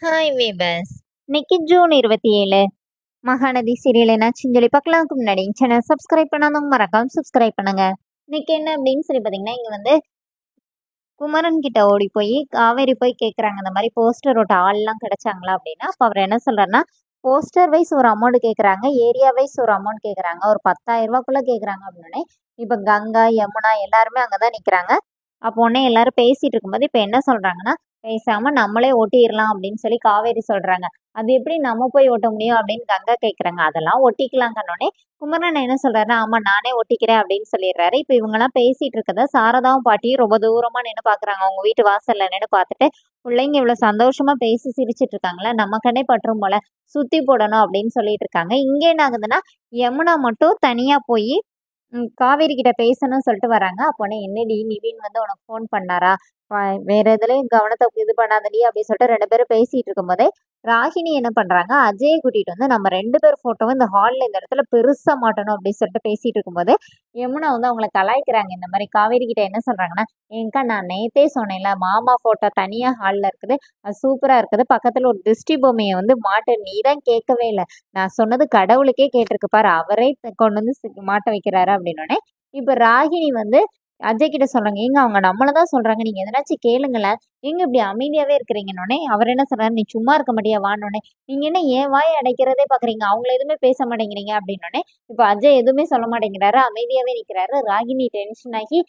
Hi வீபஸ். இன்னைக்கு June 27 Mahanadi serial என்னாச்சுன்னு சொல்லி பார்க்கலாம்க்கு முன்னாடி சேனல் சப்ஸ்கிரைப் பண்ணாதவங்க மறக்காம சப்ஸ்கிரைப் பண்ணுங்க. இன்னைக்கு என்ன அப்படின்னு சொல்லி பார்த்தீங்கன்னா, இங்க வந்து குமரன் கிட்ட ஓடி போய் காவேரி போய் கேட்குறாங்க, இந்த மாதிரி போஸ்டர் ஓட்ட ஆள்லாம் கிடைச்சாங்களா அப்படின்னா. அப்போ அவர் என்ன சொல்றாருன்னா, போஸ்டர் வைஸ் ஒரு அமௌண்ட் கேட்குறாங்க, ஏரியா வைஸ் ஒரு அமௌண்ட் கேட்குறாங்க, ஒரு 10,000 ரூபாய்க்குள்ள கேட்குறாங்க அப்படின்னே. இப்போ கங்கா யமுனா எல்லாருமே அங்கதான் நிக்கிறாங்க. அப்போ உடனே எல்லாரும் பேசிட்டு இருக்கும்போது இப்போ என்ன சொல்றாங்கன்னா, பேசாம நம்மளே ஒட்டிடலாம் அப்படின்னு சொல்லி காவேரி சொல்றாங்க. அது எப்படி நம்ம போய் ஒட்ட முடியும் அப்படின்னு கங்கா கேட்குறாங்க. அதெல்லாம் ஒட்டிக்கலாங்கன்னொடனே குமரன் என்ன சொல்றாருன்னா, ஆமா நானே ஒட்டிக்கிறேன் அப்படின்னு சொல்லிடுறாரு. இப்போ இவங்க எல்லாம் பேசிட்டு இருக்கத சாரதாவும் பாட்டியும் ரொம்ப தூரமா நின்று பாக்குறாங்க. அவங்க வீட்டு வாசல்ல நின்று பார்த்துட்டு, பிள்ளைங்க இவ்வளவு சந்தோஷமா பேசி சிரிச்சிட்டு இருக்காங்களா, நம்ம கண்ணே பற்றும் போல சுத்தி போடணும் அப்படின்னு சொல்லிட்டு இருக்காங்க. இங்க என்ன ஆகுதுன்னா, யமுனா மட்டும் தனியா போய் காவேரி கிட்ட பேசணும்னு சொல்லிட்டு வராங்க. அப்போனே என்னடி நிவின் வந்து உனக்கு ஃபோன் பண்ணாரா, வேற எதுலயும் கவனத்தை இது பண்ணாதடி அப்படின்னு சொல்லிட்டு ரெண்டு பேரும் பேசிட்டு இருக்கும்போதே ராகினி என்ன பண்றாங்க, அஜயை கூட்டிட்டு வந்து நம்ம ரெண்டு பேர் போட்டோவும் இந்த ஹால்ல இந்த இடத்துல பெருசா மாட்டணும் அப்படின்னு சொல்லிட்டு பேசிட்டு இருக்கும்போது யமுனா வந்து அவங்களை கலாய்க்கிறாங்க. இந்த மாதிரி காவேரி கிட்ட என்ன சொல்றாங்கன்னா, ஏங்கா நான் நேத்தே சொன்னேன்ல மாமா போட்டோ தனியா ஹால்ல இருக்குது, அது சூப்பரா இருக்குது, பக்கத்துல ஒரு திருஷ்டி பொம்மையை வந்து மாட்டு, நீ தான் கேட்கவே இல்லை, நான் சொன்னது கடவுளுக்கே கேட்டிருக்கு பாரு, அவரே கொண்டு வந்து மாட்ட வைக்கிறாரு அப்படின்னோடனே. இப்ப ராகினி வந்து அஜய் கிட்ட சொல்றாங்க, ஏங்க அவங்க நம்மளதான் சொல்றாங்க, நீங்க எதனாச்சும் கேளுங்களேன், எங்க இப்படி அமைதியாவே இருக்கிறீங்கன்னொடனே அவர் என்ன சொல்றாரு, நீ சும்மா இருக்க மாட்டியா வான்னொடனே. நீங்க என்ன என் வாய் அடைக்கிறதே பாக்குறீங்க, அவங்கள எதுவுமே பேச மாட்டேங்கிறீங்க அப்படின்னோடனே. இப்ப அஜய் எதுவுமே சொல்ல மாட்டேங்கிறாரு, அமைதியாவே நிக்கிறாரு. ராகினி டென்ஷன் ஆகி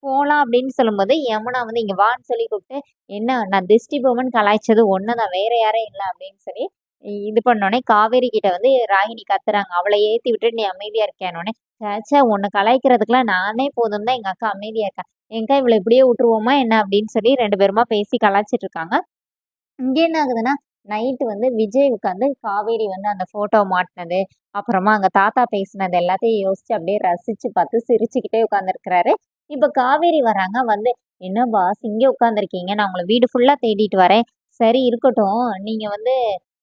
போலாம் அப்படின்னு சொல்லும்போது யமுனா வந்து இங்க வான்னு சொல்லி கூப்பிட்டு, என்ன நான் திருஷ்டி பொம்மன் கலாய்ச்சது ஒன்னதான், வேற யாரும் இல்லை அப்படின்னு சொல்லி இது பண்ணோடனே காவேரி கிட்ட வந்து ராகினி கத்துறாங்க, அவளை ஏத்தி விட்டு நீ அமைதியா இருக்கியானோடனே. சேச்சா உன்னை கலாய்க்கிறதுக்குலாம் நானே போதும் தான் எங்க அக்கா அமைதியா இருக்கா, எங்க இவளை இப்படியே விட்டுருவோமா என்ன அப்படின்னு சொல்லி ரெண்டு பேருமா பேசி கலாய்ச்சிட்டு இருக்காங்க. இங்க என்ன ஆகுதுன்னா, நைட்டு வந்து விஜய் உட்காந்து காவேரி வந்து அந்த போட்டோ மாட்டினது, அப்புறமா அங்க தாத்தா பேசினது எல்லாத்தையும் யோசிச்சு அப்படியே ரசிச்சு பார்த்து சிரிச்சுக்கிட்டே உட்காந்துருக்கிறாரு. இப்ப காவேரி வராங்க வந்து, என்ன பாஸ் இங்கே உட்காந்துருக்கீங்க, நான் உங்களை வீடு ஃபுல்லா தேடிட்டு வரேன். சரி இருக்கட்டும், நீங்க வந்து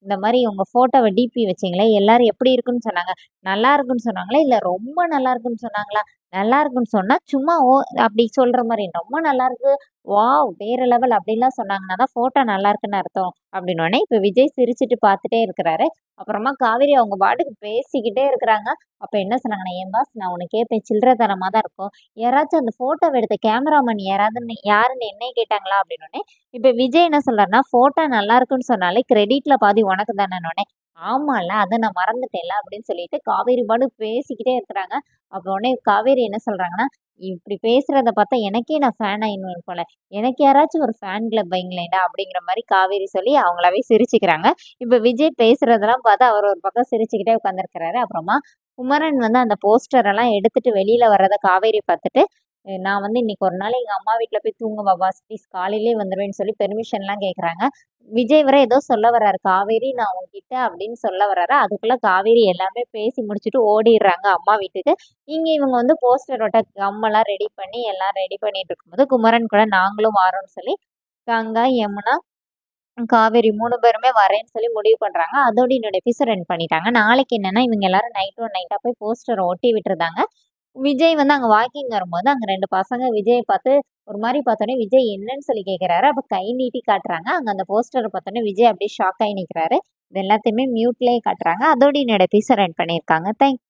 இந்த மாதிரி உங்க போட்டோவை டிபி வச்சீங்களே, எல்லாரும் எப்படி இருக்குன்னு சொன்னாங்க, நல்லா இருக்குன்னு சொன்னாங்களா இல்ல ரொம்ப நல்லா இருக்குன்னு சொன்னாங்களா? நல்லா இருக்குன்னு சொன்னா சும்மா ஓ அப்படி சொல்ற மாதிரி, ரொம்ப நல்லா இருக்கு, வாவ் வேற லெவல் அப்படின்லாம் சொன்னாங்கன்னா தான் போட்டோ நல்லா இருக்குன்னு அர்த்தம் அப்படின்னோடனே. இப்ப விஜய் சிரிச்சுட்டு பார்த்துட்டே இருக்கிறாரு. அப்புறமா காவேரி அவங்க பாட்டுக்கு பேசிக்கிட்டே இருக்கிறாங்க. அப்ப என்ன சொன்னாங்கன்னா, ஏன் பாஸ் நான் உனக்கு கேட்பேன், சில்லறத்தனமா தான் இருக்கும், யாராச்சும் அந்த போட்டோவை எடுத்த கேமராமேன் யாருன்னு என்னைய கேட்டாங்களா அப்படின்னோடனே. இப்ப விஜய் என்ன சொல்றாருன்னா, போட்டோ நல்லா இருக்குன்னு சொன்னாலே கிரெடிட்ல பாதி உனக்கு தானே. ஆமால அதை நான் மறந்துட்டேன்ல அப்படின்னு சொல்லிட்டு காவேரி பாடு பேசிக்கிட்டே இருக்கிறாங்க. அப்ப உடனே காவேரி என்ன சொல்றாங்கன்னா, இப்படி பேசுறத பார்த்தா எனக்கே நான் ஃபேன் ஆயிடுவேன் போல, எனக்கு யாராச்சும் ஒரு ஃபேன் கிளப் வைங்களேன்டா அப்படிங்கிற மாதிரி காவேரி சொல்லி அவங்களாவே சிரிச்சுக்கிறாங்க. இப்ப விஜய் பேசுறதெல்லாம் பார்த்தா அவர் ஒரு பக்கம் சிரிச்சுக்கிட்டே உட்காந்துருக்கிறாரு. அப்புறமா குமரன் வந்து அந்த போஸ்டர் எல்லாம் எடுத்துட்டு வெளியில வர்றத காவேரி பார்த்துட்டு, நான் வந்து இன்னைக்கு ஒரு நாள் எங்க அம்மா வீட்டுல போய் தூங்க பாபா ப்ளீஸ், காலையிலே வந்துருவேன்னு சொல்லி பெர்மிஷன் எல்லாம் கேக்குறாங்க. விஜய் வர ஏதோ சொல்ல வர்றாரு, காவேரி நான் உன்கிட்ட அப்படின்னு சொல்ல வர்றாரு. அதுக்குள்ள காவேரி எல்லாமே பேசி முடிச்சுட்டு ஓடிடுறாங்க அம்மா வீட்டுக்கு. இங்க இவங்க வந்து போஸ்டரோட கம்மெல்லாம் ரெடி பண்ணி எல்லாம் ரெடி பண்ணிட்டு இருக்கும்போது குமரன் கூட நாங்களும் வாரோம்னு சொல்லி கங்கா யமுனா காவேரி 3 பேருமே வரேன்னு சொல்லி முடிவு பண்றாங்க. அதோட என்னோட எபிசோட் ரன் பண்ணிட்டாங்க. நாளைக்கு என்னன்னா, இவங்க எல்லாரும் நைட்டா போய் போஸ்டர் ஒட்டி விட்டுருந்தாங்க. விஜய் வந்து அங்க வாக்கிங் வரும்போது அங்க ரெண்டு பசங்க விஜயை பார்த்து ஒரு மாதிரி பார்த்தோன்னே விஜய் என்னன்னு சொல்லி கேட்கிறாரு. அப்ப கை நீட்டி காட்டுறாங்க. அங்க அந்த போஸ்டரை பார்த்தோன்னே விஜய் அப்படியே ஷாக் ஆகி நிற்கிறாரு. இது எல்லாத்தையுமே மியூட்லயே காட்டுறாங்க. அதோட என்னோட எபிசோட் ரன் பண்ணியிருக்காங்க. தேங்க்ஸ்.